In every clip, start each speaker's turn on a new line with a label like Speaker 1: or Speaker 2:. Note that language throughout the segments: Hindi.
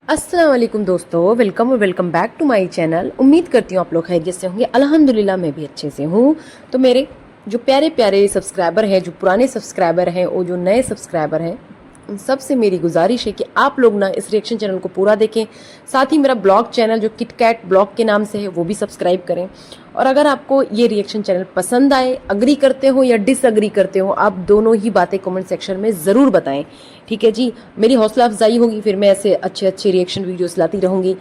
Speaker 1: अस्सलाम वालेकुम दोस्तों, वेलकम और welcome back to my channel. उम्मीद करती हूँ आप लोग खैरियत से होंगे। अल्हम्दुलिल्लाह मैं भी अच्छे से हूँ। तो मेरे जो प्यारे प्यारे सब्सक्राइबर हैं, जो पुराने सब्सक्राइबर हैं और जो नए सब्सक्राइबर हैं, उन सब से मेरी गुजारिश है कि आप लोग ना इस रिएक्शन चैनल को पूरा देखें। साथ ही मेरा ब्लॉग चैनल जो किटकैट ब्लॉग के नाम से है वो भी सब्सक्राइब करें। और अगर आपको ये रिएक्शन चैनल पसंद आए, अग्री करते हो या डिसअग्री करते हो, आप दोनों ही बातें कमेंट सेक्शन में ज़रूर बताएं। ठीक है जी, मेरी हौसला अफजाई होगी, फिर मैं ऐसे अच्छे अच्छे रिएक्शन वीडियोस लाती रहूँगी।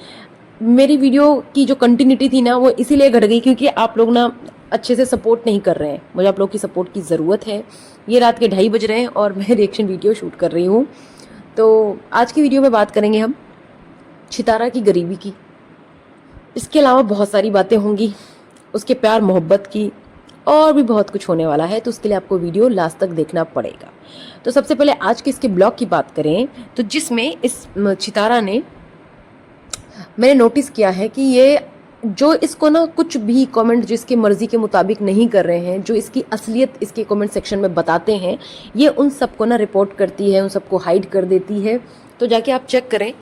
Speaker 1: मेरी वीडियो की जो कंटिन्यूटी थी ना वो इसीलिए घट गई क्योंकि आप लोग ना अच्छे से सपोर्ट नहीं कर रहे हैं। मुझे आप लोग की सपोर्ट की ज़रूरत है। ये रात के 2:30 बज रहे हैं और मैं रिएक्शन वीडियो शूट कर रही हूँ। तो आज की वीडियो में बात करेंगे हम सितारा की गरीबी की। इसके अलावा बहुत सारी बातें होंगी, उसके प्यार मोहब्बत की, और भी बहुत कुछ होने वाला है। तो उसके लिए आपको वीडियो लास्ट तक देखना पड़ेगा। तो सबसे पहले आज के इसके ब्लॉग की बात करें तो जिसमें इस सितारा ने, मैंने नोटिस किया है कि ये जो इसको ना कुछ भी कमेंट जिसकी मर्जी के मुताबिक नहीं कर रहे हैं, जो इसकी असलियत इसके कमेंट सेक्शन में बताते हैं, ये उन सबको ना रिपोर्ट करती है, उन सबको हाइड कर देती है। तो जाके आप चेक करें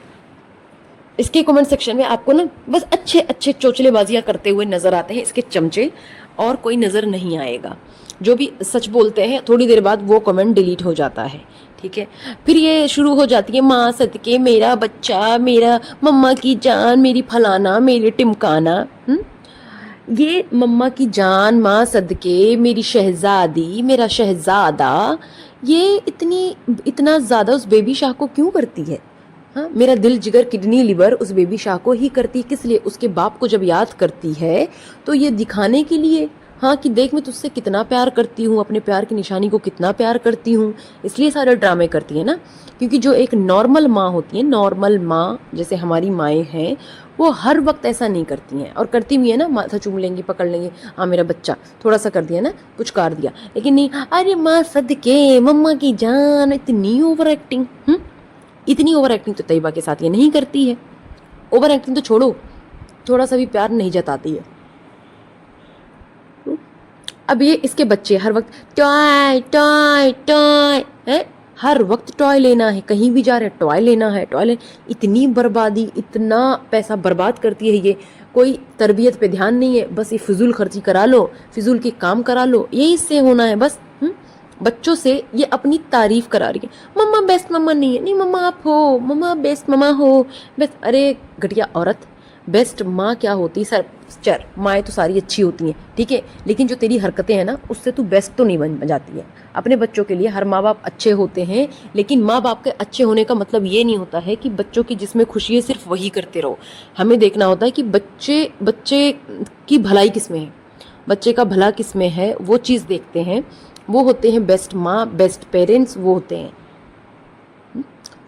Speaker 1: इसके कमेंट सेक्शन में, आपको ना बस अच्छे अच्छे चोचलेबाजियां करते हुए नजर आते हैं इसके चमचे, और कोई नजर नहीं आएगा। जो भी सच बोलते हैं थोड़ी देर बाद वो कमेंट डिलीट हो जाता है। ठीक है, फिर ये शुरू हो जाती है, माँ सदके मेरा बच्चा, मेरा मम्मा की जान, मेरी फलाना, मेरे टिमकाना। ये मम्मा की जान, माँ सदके, मेरी शहजादी, मेरा शहजादा, ये इतना ज़्यादा उस बेबी शाह को क्यों करती है? हाँ, मेरा दिल जिगर किडनी लिवर उस बेबी शाह को ही करती है। किस लिए? उसके बाप को जब याद करती है तो ये दिखाने के लिए, हाँ, कि देख मैं तुझसे कितना प्यार करती हूँ, अपने प्यार की निशानी को कितना प्यार करती हूँ। इसलिए सारे ड्रामे करती है ना, क्योंकि जो एक नॉर्मल माँ होती है, नॉर्मल माँ जैसे हमारी माएँ हैं, वो हर वक्त ऐसा नहीं करती हैं। और करती भी है ना, माथा चूम लेंगी, पकड़ लेंगे, हाँ मेरा बच्चा, थोड़ा सा कर दिया ना, कुछ कर दिया, लेकिन नहीं, अरे माँ सदके, मम्मा की जान, इतनी ओवर एक्टिंग। इतनी ओवर एक्टिंग तो तैयबा के साथ ये नहीं करती है। ओवर एक्टिंग तो छोड़ो, थोड़ा सा भी प्यार नहीं जताती है। अब ये इसके बच्चे हर वक्त टॉय टॉय टॉय है, हर वक्त टॉय लेना है, कहीं भी जा रहे टॉय लेना है, टॉय ले। इतनी बर्बादी, इतना पैसा बर्बाद करती है ये। कोई तरबियत पे ध्यान नहीं है, बस ये फिजूल खर्ची करा लो, फिजूल के काम करा लो, यही इससे होना है बस। बच्चों से ये अपनी तारीफ करा रही है, मम्मा बेस्ट मम्मा नहीं है, नहीं मम्मा आप हो, मम्मा बेस्ट मम्मा हो, बेस्ट। अरे घटिया औरत, बेस्ट माँ क्या होती? सर चर माएँ तो सारी अच्छी होती हैं, ठीक है, लेकिन जो तेरी हरकतें हैं ना उससे तू बेस्ट तो नहीं बन जाती है। अपने बच्चों के लिए हर माँ बाप अच्छे होते हैं, लेकिन माँ बाप के अच्छे होने का मतलब ये नहीं होता है कि बच्चों की जिसमें खुशी है सिर्फ वही करते रहो। हमें देखना होता है कि बच्चे की भलाई किस में है, बच्चे का भला किस में है, वो चीज़ देखते हैं। वो होते हैं बेस्ट माँ, बेस्ट पेरेंट्स वो होते हैं।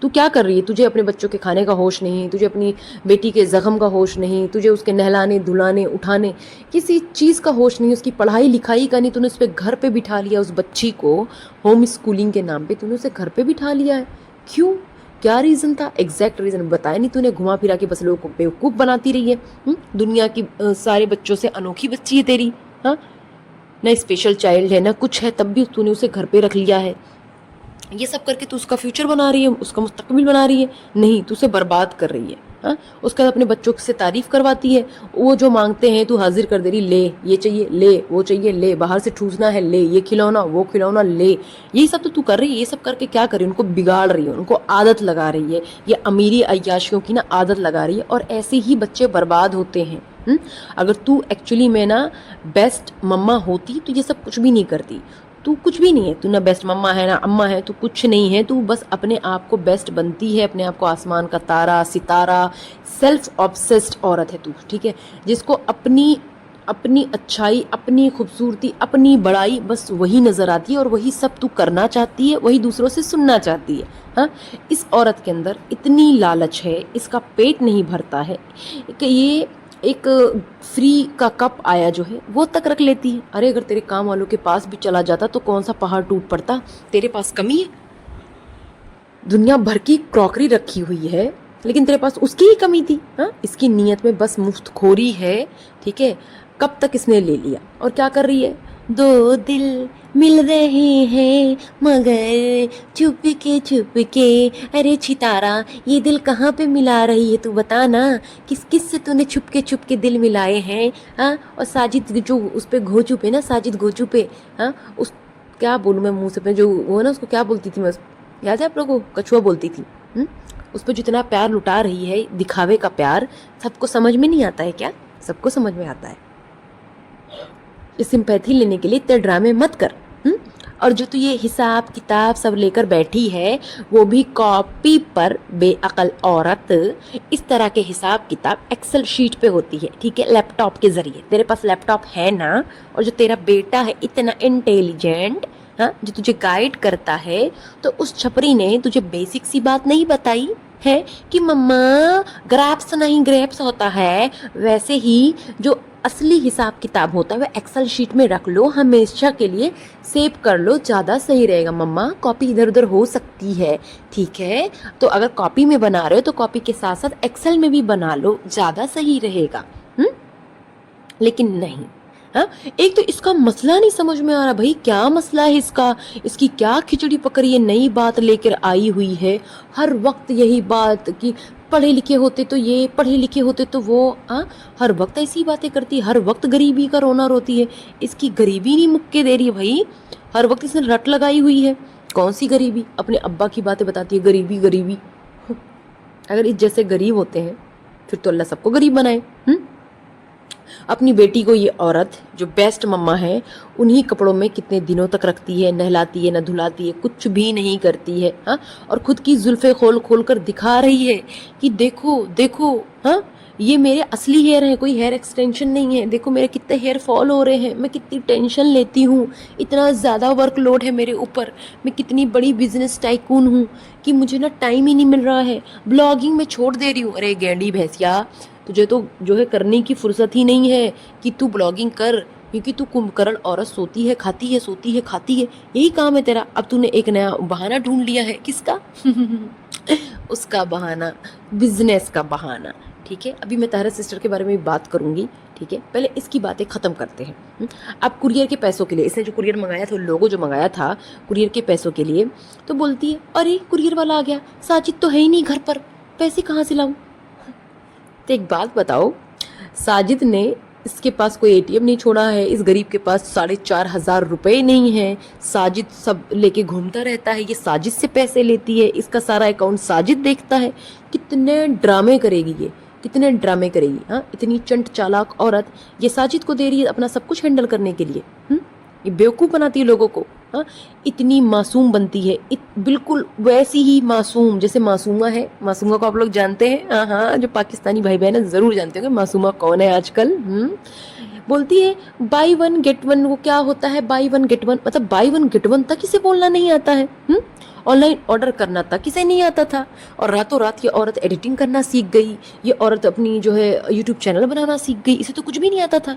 Speaker 1: तू क्या कर रही है? तुझे अपने बच्चों के खाने का होश नहीं, तुझे अपनी बेटी के जख्म का होश नहीं, तुझे उसके नहलाने धुलाने उठाने किसी चीज़ का होश नहीं, उसकी पढ़ाई लिखाई का नहीं। तूने उस पर घर पे बिठा लिया, उस बच्ची को होम स्कूलिंग के नाम पे तूने उसे घर पे बिठा लिया है। क्यों? क्या रीज़न था? एग्जैक्ट रीज़न बताया नहीं तूने। घुमा फिरा के बस लोगों को बेवकूफ़ बनाती रही है। दुनिया की सारे बच्चों से अनोखी बच्ची है तेरी। हाँ, ना स्पेशल चाइल्ड है ना कुछ है, तब भी तूने उसे घर पे रख लिया है। ये सब करके तू उसका फ्यूचर बना रही है, उसका मुस्तकबिल बना रही है? नहीं, तू उसे बर्बाद कर रही है। हाँ, उसके बाद अपने बच्चों से तारीफ करवाती है, वो जो मांगते हैं तू हाजिर कर दे रही, ले ये चाहिए, ले वो चाहिए, ले बाहर से ठूसना है, ले ये खिलौना वो खिलौना, ले। यही सब तो तू कर रही है। ये सब करके क्या कर रही है? उनको बिगाड़ रही है, उनको आदत लगा रही है। ये अमीरी अय्याशियों की ना आदत लगा रही है, और ऐसे ही बच्चे बर्बाद होते हैं। अगर तू एक्चुअली में ना बेस्ट मम्मा होती तो ये सब कुछ भी नहीं करती। तू कुछ भी नहीं है, तू ना बेस्ट मम्मा है ना अम्मा है, तू कुछ नहीं है। तू बस अपने आप को बेस्ट बनती है, अपने आप को आसमान का तारा सितारा, सेल्फ ऑब्सेस्ड औरत है तू। ठीक है, जिसको अपनी अपनी अच्छाई, अपनी खूबसूरती, अपनी बड़ाई बस वही नज़र आती है, और वही सब तू करना चाहती है, वही दूसरों से सुनना चाहती है। हाँ, इस औरत के अंदर इतनी लालच है, इसका पेट नहीं भरता है कि ये एक फ्री का कप आया जो है वो तक रख लेती है। अरे अगर तेरे काम वालों के पास भी चला जाता तो कौन सा पहाड़ टूट पड़ता? तेरे पास कमी है? दुनिया भर की क्रॉकरी रखी हुई है, लेकिन तेरे पास उसकी ही कमी थी। हाँ, इसकी नीयत में बस मुफ्तखोरी है। ठीक है, कब तक इसने ले लिया। और क्या कर रही है? दो दिल मिल रहे हैं मगर चुप के, अरे छितारा ये दिल कहाँ पे मिला रही है तू बता ना, किस किस से तूने छुप के दिल मिलाए हैं। हाँ, और साजिद जो उस पे घोचू पे ना, साजिद घोचू पे, हाँ उस क्या बोलूँ मैं मुंह से पे, जो वो ना उसको क्या बोलती थी मैं, याद है आप लोगों को, कछुआ बोलती थी। उस पर जितना प्यार लुटा रही है, दिखावे का प्यार, सबको समझ में नहीं आता है क्या? सबको समझ में आता है। इस सिंपैथी लेने के लिए इतने ड्रामे मत कर। और जो तू ये हिसाब किताब सब लेकर बैठी है, वो भी कॉपी पर, बेअकल औरत। इस तरह के हिसाब किताब एक्सेल शीट पे होती है, ठीक है, लैपटॉप के जरिए। तेरे पास लैपटॉप है ना, और जो तेरा बेटा है इतना इंटेलिजेंट, हाँ, जो तुझे गाइड करता है, तो उस छपरी ने तुझे बेसिक सी बात नहीं बताई है कि मम्मा ग्रैप्स नहीं ग्रेप्स होता है। वैसे ही जो असली हिसाब किताब होता है वह एक्सेल शीट में रख लो, हमेशा के लिए सेव कर लो, ज़्यादा सही रहेगा मम्मा। कॉपी इधर उधर हो सकती है, ठीक है, तो अगर कॉपी में बना रहे हो तो कॉपी के साथ साथ एक्सेल में भी बना लो, ज़्यादा सही रहेगा। लेकिन नहीं, हाँ, एक तो इसका मसला नहीं समझ में आ रहा भाई, क्या मसला है इसका, इसकी क्या खिचड़ी पकड़ी है, नई बात लेकर आई हुई है। हर वक्त यही बात कि पढ़े लिखे होते तो ये, पढ़े लिखे होते तो वो, हाँ, हर वक्त ऐसी बातें करती है, हर वक्त गरीबी का रोना रोती है। इसकी गरीबी नहीं मुक्के दे रही है भाई, हर वक्त इसने रट लगाई हुई है। कौन सी गरीबी? अपने अब्बा की बातें बताती है, गरीबी गरीबी। अगर इस जैसे गरीब होते हैं फिर तो अल्लाह सबको गरीब बनाए। अपनी बेटी को ये औरत जो बेस्ट मम्मा है, उन्हीं कपड़ों में कितने दिनों तक रखती है, नहलाती है, न धुलाती है, कुछ भी नहीं करती है, हाँ, और खुद की जुल्फे खोल खोल कर दिखा रही है कि देखो देखो, हाँ, ये मेरे असली हेयर हैं, कोई हेयर एक्सटेंशन नहीं है, देखो मेरे कितने हेयर फॉल हो रहे हैं, मैं कितनी टेंशन लेती हूँ, इतना ज़्यादा वर्कलोड है मेरे ऊपर, मैं कितनी बड़ी बिजनेस टाइकून हूँ कि मुझे ना टाइम ही नहीं मिल रहा है, ब्लॉगिंग में छोड़ दे रही हूँ। अरे गेंडी भैंसिया, तुझे तो जो है करने की फुर्सत ही नहीं है कि तू ब्लॉगिंग कर, क्योंकि तू कुंभकर्ण औरत, सोती है खाती है, सोती है खाती है, यही काम है तेरा। अब तूने एक नया बहाना ढूंढ लिया है, किसका? उसका बहाना, बिजनेस का बहाना, ठीक है। अभी मैं तारा सिस्टर के बारे में बात करूंगी, ठीक है, पहले इसकी बातें ख़त्म करते हैं। अब कुरियर के पैसों के लिए, इसने जो कुरियर मंगाया था, लोगो जो मंगाया था कुरियर के पैसों के लिए, तो बोलती है अरे कुरियर वाला आ गया, साजिद तो है ही नहीं घर पर, पैसे कहाँ से लाऊं? तो एक बात बताओ, साजिद ने, इसके पास कोई एटीएम नहीं छोड़ा है, इस गरीब के पास 4,500 रुपये नहीं है, साजिद सब लेके घूमता रहता है, ये साजिद से पैसे लेती है, इसका सारा अकाउंट साजिद देखता है। कितने ड्रामे करेगी ये, कितने ड्रामे करेगी, हाँ, इतनी चंट चालाक औरत ये साजिद को दे रही है अपना सब कुछ हैंडल करने के लिए। ये बेवकूफ़ बनाती है लोगों को, हाँ, इतनी मासूम बनती है, बिल्कुल वैसी ही मासूम जैसे मासूमा है। मासूमा को आप लोग जानते हैं, हाँ हाँ, जो पाकिस्तानी भाई बहन है ज़रूर जानते होंगे मासूमा कौन है आजकल। बोलती है बाई वन गेट वन, वो क्या होता है बाई वन गेट वन, मतलब बाई वन गेट वन तक इसे बोलना नहीं आता है, ऑनलाइन ऑर्डर करना तक इसे नहीं आता था, और रातों रात ये औरत एडिटिंग करना सीख गई, ये औरत अपनी जो है यूट्यूब चैनल बनाना सीख गई, इसे तो कुछ भी नहीं आता था।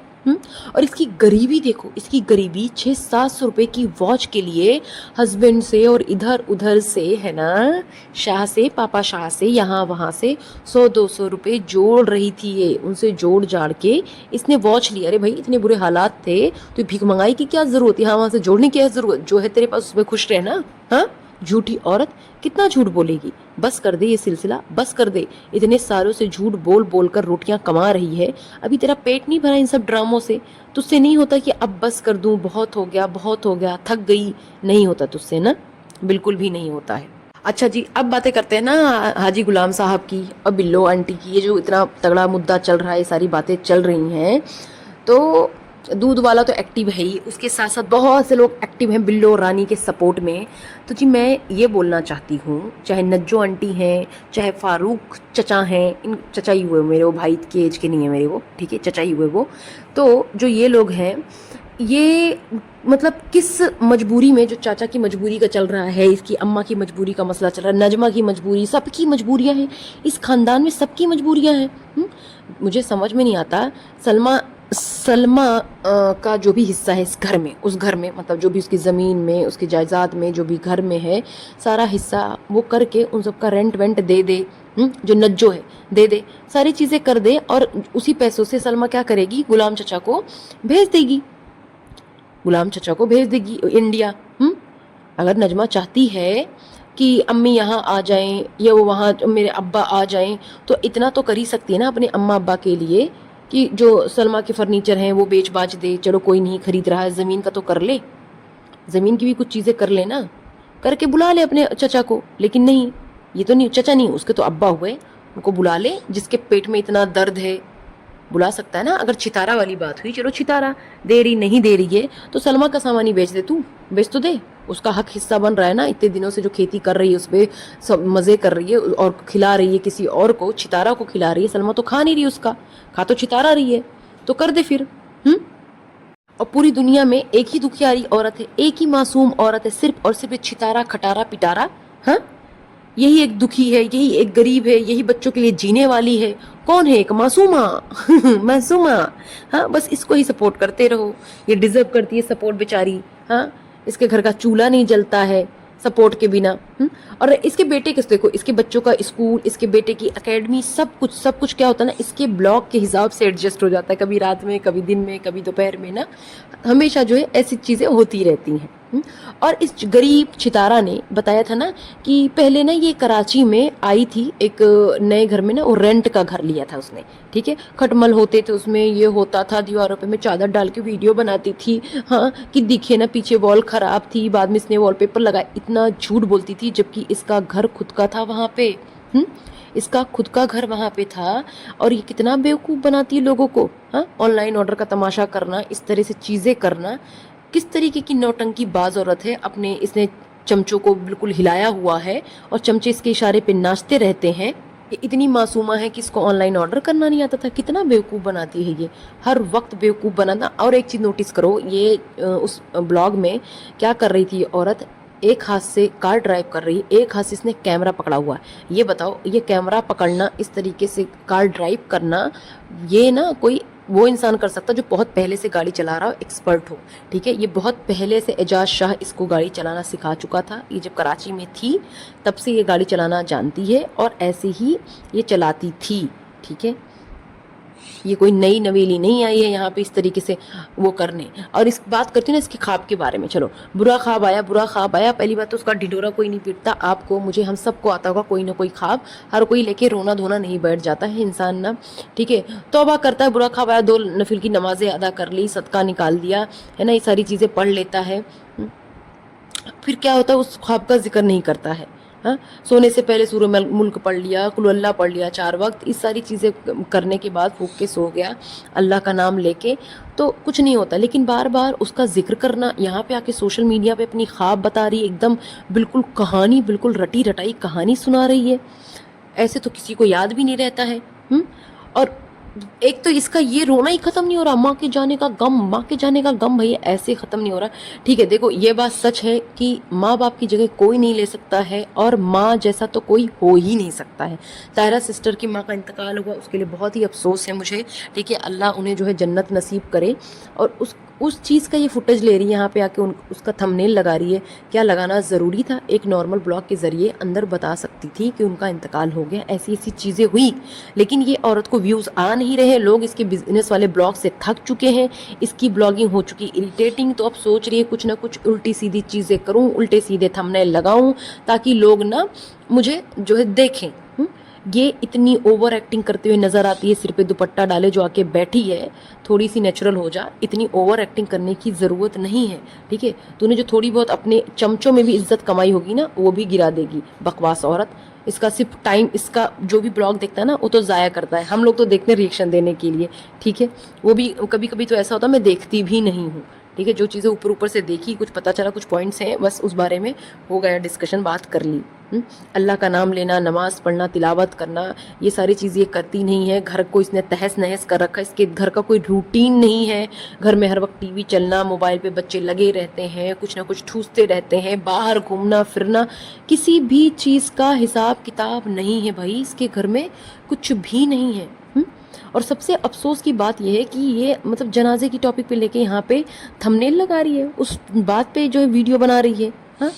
Speaker 1: और इसकी गरीबी देखो, इसकी गरीबी 600-700 रुपये की वॉच के लिए हस्बैंड से और इधर उधर से, है ना, शाह से, पापा शाह से, यहाँ वहाँ से 100-200 रुपये जोड़ रही थी ये, उनसे जोड़ जाड़ के इसने वॉच लिया। अरे भाई इतने बुरे हालात थे तो भीख मंगाई की क्या ज़रूरत है, हाँ, वहाँ से जोड़ने की क्या ज़रूरत, जो है तेरे पास उसमें खुश रहना। हाँ, झूठी औरत कितना झूठ बोलेगी, बस कर दे ये सिलसिला, बस कर दे। इतने सालों से झूठ बोल बोल कर रोटियां कमा रही है, अभी तेरा पेट नहीं भरा इन सब ड्रामों से, तुझसे नहीं होता कि अब बस कर दूं, बहुत हो गया बहुत हो गया, थक गई, नहीं होता तुझसे ना, बिल्कुल भी नहीं होता है। अच्छा जी, अब बातें करते हैं ना हाजी गुलाम साहब की और बिल्लो आंटी की। ये जो इतना तगड़ा मुद्दा चल रहा है, ये सारी बातें चल रही हैं, तो दूध वाला तो एक्टिव है ही, उसके साथ साथ बहुत से लोग एक्टिव हैं बिल्लो और रानी के सपोर्ट में। तो जी मैं ये बोलना चाहती हूँ, चाहे नज्जो आंटी हैं, चाहे फारूक चचा हैं, इन चचा ही हुए मेरे, वो भाई के एज के नहीं है मेरे वो, ठीक है, चचा ही हुए वो। तो जो ये लोग हैं, ये मतलब किस मजबूरी में, जो चाचा की मजबूरी का चल रहा है, इसकी अम्मा की मजबूरी का मसला चल रहा है, नजमा की मजबूरी, सबकी मजबूरियाँ हैं इस ख़ानदान में, सबकी मजबूरियाँ हैं। मुझे समझ में नहीं आता, सलमा का जो भी हिस्सा है इस घर में, उस घर में मतलब जो भी उसकी ज़मीन में, उसकी जायदाद में, जो भी घर में है, सारा हिस्सा वो करके उन सब का रेंट वेंट दे दे, जो नज्जो है दे दे, सारी चीज़ें कर दे, और उसी पैसों से सलमा क्या करेगी, गुलाम चचा को भेज देगी। गुलाम चचा को भेज देगी इंडिया। अगर नजमा चाहती है कि अम्मी यहाँ आ जाएं या वो वहाँ मेरे अब्बा आ जाएं, तो इतना तो कर ही सकती है ना अपने अम्मा अब्बा के लिए कि जो सलमा के फर्नीचर हैं वो बेच बाच दे। चलो कोई नहीं खरीद रहा है, ज़मीन का तो कर ले, ज़मीन की भी कुछ चीज़ें कर ले ना, करके बुला ले अपने चचा को। लेकिन नहीं, ये तो नहीं, चचा नहीं, उसके तो अब्बा हुए, उनको बुला ले। जिसके पेट में इतना दर्द है बुला सकता है ना। अगर चितारा वाली बात हुई, चलो चितारा दे रही नहीं दे रही है तो सलमा का सामान ही बेच दे, तू बेच तो दे, उसका हक हिस्सा बन रहा है ना। इतने दिनों से जो खेती कर रही है उस पर सब मज़े कर रही है और खिला रही है किसी और को, चितारा को खिला रही है। सलमा तो खा नहीं रही उसका, खा तो चितारा रही है, तो कर दे फिर। और पूरी दुनिया में एक ही दुखियारी औरत है, एक ही मासूम औरत है, सिर्फ और सिर्फ छितारा खटारा पिटारा। हाँ, यही एक दुखी है, यही एक गरीब है, यही बच्चों के लिए जीने वाली है। कौन है? एक मासूमा मासूमा। हाँ, बस इसको ही सपोर्ट करते रहो, ये डिजर्व करती है सपोर्ट बेचारी। हाँ, इसके घर का चूल्हा नहीं जलता है सपोर्ट के बिना। और इसके बेटे किस, देखो इसके बच्चों का स्कूल, इसके बेटे की एकेडमी, सब कुछ क्या होता है ना, इसके ब्लॉग के हिसाब से एडजस्ट हो जाता है। कभी रात में, कभी दिन में, कभी दोपहर में ना, हमेशा जो है ऐसी चीज़ें होती रहती हैं। और इस गरीब चितारा ने बताया था ना कि पहले ना ये कराची में आई थी एक नए घर में ना, वो रेंट का घर लिया था उसने, ठीक है। खटमल होते थे उसमें, ये होता था, दीवारों पे मैं चादर डाल के वीडियो बनाती थी। हाँ, कि दिखे ना, पीछे वॉल खराब थी, बाद में इसने वॉलपेपर लगाया। इतना झूठ बोलती थी, जबकि इसका घर खुद का था वहाँ पे। इसका खुद का घर वहाँ पे था। और ये कितना बेवकूफ़ बनाती है लोगों को। हाँ, ऑनलाइन ऑर्डर का तमाशा करना, इस तरह से चीज़ें करना, किस तरीके की नौटंकी बाज औरत है। अपने इसने चमचों को बिल्कुल हिलाया हुआ है और चमचे इसके इशारे पे नाचते रहते हैं। ये इतनी मासूमा है कि इसको ऑनलाइन ऑर्डर करना नहीं आता था। कितना बेवकूफ़ बनाती है ये, हर वक्त बेवकूफ़ बनाना। और एक चीज़ नोटिस करो, ये उस ब्लॉग में क्या कर रही थी औरत, एक हाथ से कार ड्राइव कर रही है, एक हाथ से इसने कैमरा पकड़ा हुआ है। ये बताओ, ये कैमरा पकड़ना, इस तरीके से कार ड्राइव करना, ये ना कोई वो इंसान कर सकता जो बहुत पहले से गाड़ी चला रहा हो, एक्सपर्ट हो, ठीक है। ये बहुत पहले से एजाज शाह इसको गाड़ी चलाना सिखा चुका था। ये जब कराची में थी तब से ये गाड़ी चलाना जानती है और ऐसे ही ये चलाती थी, ठीक है। ये कोई नई नवेली नहीं आई है यहाँ पे इस तरीके से वो करने। और इस बात करती हूँ ना इसके ख्वाब के बारे में। चलो, बुरा ख्वाब आया, बुरा ख्वाब आया, पहली बात तो उसका ढिढोरा कोई नहीं पीटता। आपको, मुझे, हम सबको आता होगा कोई ना कोई ख्वाब। हर कोई लेके रोना धोना नहीं बैठ जाता है इंसान ना, ठीक है। तौबा करता है, बुरा ख्वाब आया, 2 नफिल की नमाजें अदा कर ली, सदका निकाल दिया है ना, ये सारी चीज़ें पढ़ लेता है। फिर क्या होता है, उस ख्वाब का जिक्र नहीं करता है। हाँ, सोने से पहले सूरह मुल्क पढ़ लिया, कुल अल्लाह पढ़ लिया 4 वक्त, इस सारी चीज़ें करने के बाद फूक के सो गया अल्लाह का नाम लेके, तो कुछ नहीं होता। लेकिन बार बार उसका जिक्र करना, यहाँ पे आके सोशल मीडिया पे अपनी ख्वाब बता रही है, एकदम बिल्कुल कहानी, बिल्कुल रटी रटाई कहानी सुना रही है। ऐसे तो किसी को याद भी नहीं रहता है। और एक तो इसका ये रोना ही खत्म नहीं हो रहा, माँ के जाने का गम, माँ के जाने का गम भैया ऐसे खत्म नहीं हो रहा, ठीक है। देखो, ये बात सच है कि माँ बाप की जगह कोई नहीं ले सकता है और माँ जैसा तो कोई हो ही नहीं सकता है। तायरा सिस्टर की माँ का इंतकाल हुआ, उसके लिए बहुत ही अफसोस है मुझे, ठीक है। अल्लाह उन्हें जो है जन्नत नसीब करे। और उस चीज़ का ये फुटेज ले रही है यहाँ पे आके, उसका थंबनेल लगा रही है। क्या लगाना ज़रूरी था? एक नॉर्मल ब्लॉग के ज़रिए अंदर बता सकती थी कि उनका इंतकाल हो गया, ऐसी ऐसी चीज़ें हुई। लेकिन ये औरत को व्यूज़ आ नहीं रहे, लोग इसके बिजनेस वाले ब्लॉग से थक चुके हैं, इसकी ब्लॉगिंग हो चुकी इरिटेटिंग। तो अब सोच रही है कुछ ना कुछ उल्टी सीधी चीज़ें करूँ, उल्टे सीधे थंबनेल लगाऊँ, ताकि लोग ना मुझे जो है देखें। ये इतनी ओवर एक्टिंग करते हुए नज़र आती है, सिर पे दुपट्टा डाले जो आके बैठी है, थोड़ी सी नेचुरल हो जा, इतनी ओवर एक्टिंग करने की ज़रूरत नहीं है, ठीक है। तूने जो थोड़ी बहुत अपने चमचों में भी इज्जत कमाई होगी ना, वो भी गिरा देगी, बकवास औरत। इसका सिर्फ टाइम, इसका जो भी ब्लॉग देखता है ना वो तो ज़ाया करता है। हम लोग तो देखते हैं रिएक्शन देने के लिए, ठीक है। वो भी कभी कभी तो ऐसा होता है मैं देखती भी नहीं हूँ, ठीक है। जो चीज़ें ऊपर ऊपर से देखी, कुछ पता चला, कुछ पॉइंट्स हैं, बस उस बारे में हो गया डिस्कशन, बात कर ली। अल्लाह का नाम लेना, नमाज़ पढ़ना, तिलावत करना, ये सारी चीज़ ये करती नहीं है। घर को इसने तहस नहस कर रखा है, इसके घर का कोई रूटीन नहीं है। घर में हर वक्त टीवी चलना, मोबाइल पे बच्चे लगे रहते हैं, कुछ ना कुछ ठूसते रहते हैं, बाहर घूमना फिरना, किसी भी चीज़ का हिसाब किताब नहीं है भाई, इसके घर में कुछ भी नहीं है। और सबसे अफसोस की बात यह है कि ये मतलब जनाजे की टॉपिक पे लेके यहाँ पे थंबनेल लगा रही है, उस बात पे जो है वीडियो बना रही है। हाँ,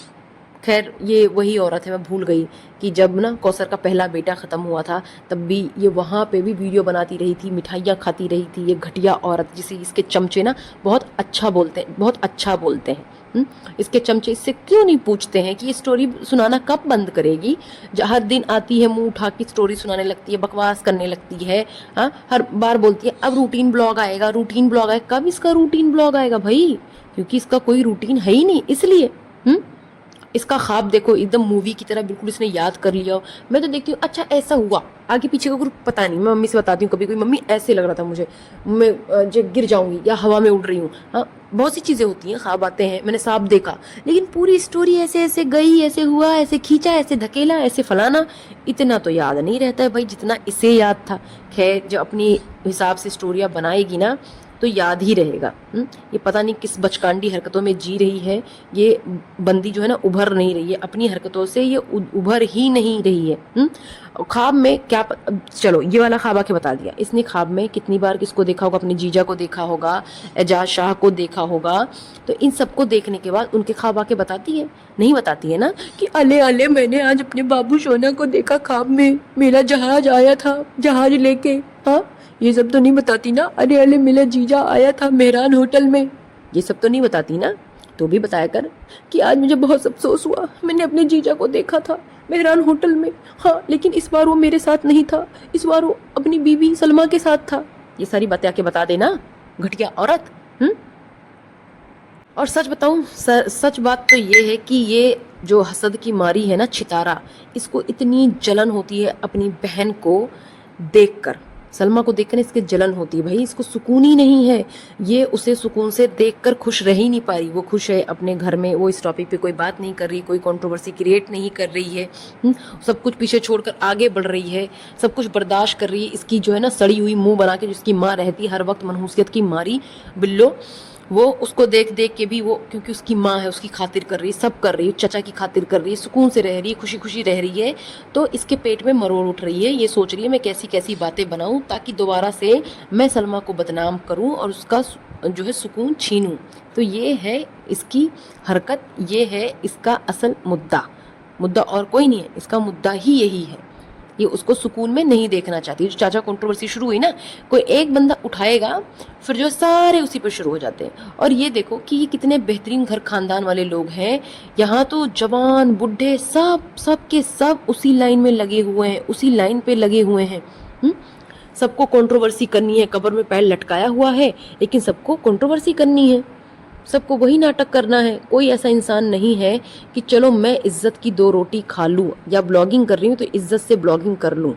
Speaker 1: खैर ये वही औरत है, मैं भूल गई कि जब ना कौसर का पहला बेटा ख़त्म हुआ था तब भी ये वहाँ पे भी वीडियो बनाती रही थी, मिठाइयाँ खाती रही थी। ये घटिया औरत जिसे इसके चमचे ना बहुत अच्छा बोलते हैं, बहुत अच्छा बोलते हैं। इसके चमचे इससे क्यों नहीं पूछते हैं कि ये स्टोरी सुनाना कब बंद करेगी? हर दिन आती है मुंह उठा के स्टोरी सुनाने लगती है, बकवास करने लगती है। हाँ, हर बार बोलती है अब रूटीन ब्लॉग आएगा, रूटीन ब्लॉग आएगा। कब इसका रूटीन ब्लॉग आएगा भाई? क्योंकि इसका कोई रूटीन है ही नहीं, इसलिए। इसका ख्वाब देखो एकदम मूवी की तरह, बिल्कुल इसने याद कर लिया। मैं तो देखती हूँ अच्छा ऐसा हुआ, आगे पीछे का कुछ पता नहीं। मैं मम्मी से बताती हूँ कभी कोई, मम्मी ऐसे लग रहा था मुझे, मैं जो गिर जाऊंगी या हवा में उड़ रही हूँ। हाँ, बहुत सी चीज़ें होती हैं, ख्वाब आते हैं, मैंने सांप देखा, लेकिन पूरी स्टोरी ऐसे ऐसे गई, ऐसे हुआ, ऐसे खींचा, ऐसे धकेला, ऐसे फलाना, इतना तो याद नहीं रहता है भाई जितना इसे याद था। खैर जो अपनी हिसाब से स्टोरियाँ बनाएगी ना तो याद ही रहेगा। ये पता नहीं किस बचकांडी हरकतों में जी रही है ये बंदी, जो है ना उभर नहीं रही है अपनी हरकतों से, ये उभर ही नहीं रही है। ख्वाब में क्या चलो ये वाला ख्वाब आके बता दिया इसने। ख्वाब में कितनी बार किसको देखा होगा? अपने जीजा को देखा होगा, एजाज शाह को देखा होगा। तो इन सबको देखने के बाद उनके ख्वाब आके बताती है? नहीं बताती है ना कि अले अले मैंने आज अपने बाबू सोना को देखा ख्वाब में, मेरा जहाज आया था जहाज लेके। हाँ, ये सब तो नहीं बताती ना। अरे अरे मेरा जीजा आया था मेहरान होटल में, ये सब तो नहीं बताती ना। तो भी बताया कर कि आज मुझे बहुत अफसोस हुआ, मैंने अपने जीजा को देखा था मेहरान होटल में। हाँ, लेकिन इस बार वो मेरे साथ नहीं था, इस बार वो अपनी बीवी सलमा के साथ था। ये सारी बातें आके बता देना, घटिया औरत। और सच बताऊं, सच बात तो ये है कि ये जो हसद की मारी है ना छितारा, इसको इतनी जलन होती है अपनी बहन को देखकर, सलमा को देखकर इसके जलन होती है भाई। इसको सुकून ही नहीं है, ये उसे सुकून से देखकर खुश रह ही नहीं पा रही। वो खुश है अपने घर में, वो इस टॉपिक पे कोई बात नहीं कर रही, कोई कंट्रोवर्सी क्रिएट नहीं कर रही है। सब कुछ पीछे छोड़कर आगे बढ़ रही है, सब कुछ बर्दाश्त कर रही है। इसकी जो है ना सड़ी हुई मुंह बना के जिसकी माँ रहती है हर वक्त मनहूसियत की मारी बिल्लो, वो उसको देख देख के भी वो, क्योंकि उसकी माँ है उसकी खातिर कर रही है, सब कर रही है, चचा की खातिर कर रही है, सुकून से रह रही है, खुशी खुशी रह रही है। तो इसके पेट में मरोड़ उठ रही है, ये सोच रही है मैं कैसी कैसी बातें बनाऊं ताकि दोबारा से मैं सलमा को बदनाम करूं और उसका जो है सुकून छीनूं। तो ये है इसकी हरकत, ये है इसका असल मुद्दा और कोई नहीं है, इसका मुद्दा ही यही है। ये उसको सुकून में नहीं देखना चाहती। जो चाचा कंट्रोवर्सी शुरू हुई ना, कोई एक बंदा उठाएगा फिर जो सारे उसी पर शुरू हो जाते हैं। और ये देखो कि ये कितने बेहतरीन घर खानदान वाले लोग हैं, यहाँ तो जवान बुढ़े सब के सब उसी लाइन में लगे हुए हैं, उसी लाइन पे लगे हुए हैं। सबको कंट्रोवर्सी करनी है, कब्र में पैर लटकाया हुआ है लेकिन सबको कंट्रोवर्सी करनी है, सबको वही नाटक करना है। कोई ऐसा इंसान नहीं है कि चलो मैं इज्जत की दो रोटी खा लूँ या ब्लॉगिंग कर रही हूँ तो इज्जत से ब्लॉगिंग कर लूँ।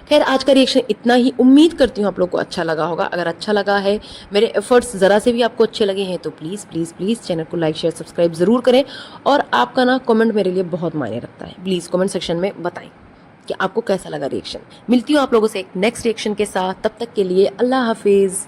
Speaker 1: खैर आज का रिएक्शन इतना ही, उम्मीद करती हूँ आप लोग को अच्छा लगा होगा। अगर अच्छा लगा है, मेरे एफर्ट्स ज़रा से भी आपको अच्छे लगे हैं तो प्लीज़ प्लीज़ प्लीज़ चैनल को लाइक शेयर सब्सक्राइब ज़रूर करें। और आपका ना कमेंट मेरे लिए बहुत मायने रखता है, प्लीज़ कमेंट सेक्शन में बताएं कि आपको कैसा लगा रिएक्शन। मिलती हूँ आप लोगों से एक नेक्स्ट रिएक्शन के साथ, तब तक के लिए अल्लाह हाफिज़।